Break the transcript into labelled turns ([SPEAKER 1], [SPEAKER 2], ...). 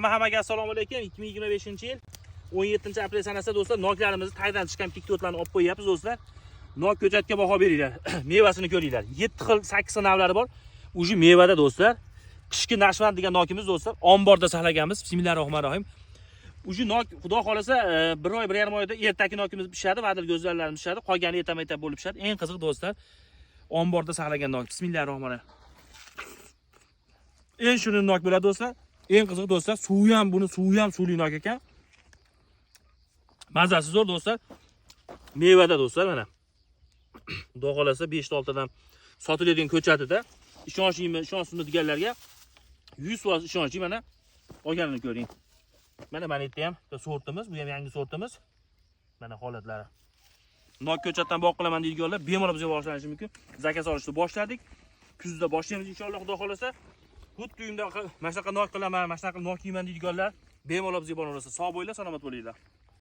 [SPEAKER 1] Hammaga assalomu alaykum. 2025-yil 17-aprel sanasida do'stlar, noklarimizni taydan chiqqan piktotlarni olib qo'yapmiz do'stlar. Nok ko'chatga baho beringlar. Mevasini ko'ringlar. 7 xil 8 xil navlari bor. Uji mevada do'stlar. Qishki nashvand degan nokimiz do'stlar, omborda saqlaganmiz. Bismillahirrohmanirrohim. Uji nok xudo xolasa 1 oy 1,5 oyda ertaki nokimiz pishadi, vadil go'zallarimiz pishadi, qolgani erta-mayta bo'lib pishadi. Eng qiziq do'stlar, omborda saqlagan nok. Bismillahirrohmanirrohim. Eng shirin nok bo'ladi do'stlar. Eng qiziq do'stlar, suvi ham suvli nok ekan. Mazasi zo'r do'stlar. Mevada do'stlar mana. Xudo xolasa 5-6 dan sotiladigan ko'chatida ishonchsizmi deganlarga 100% ishonchli mana olganini ko'ring. Mana yerda ham sortimiz, bu ham yangi sortimiz. Mana holatlari. Nok ko'chatdan boq qilaman deydiganlar bemalol bizga boshlanishi mumkin. Zakaz olishni boshladik. Kuzda boshlaymiz inshaalloh xudo xolasa. Xuddi uyimda mana shunaqa nok qilaman, mana shunaqa nok yeyman deydiganlar bemalol bizga boraversa. Sog' bo'linglar, salomat bo'linglar.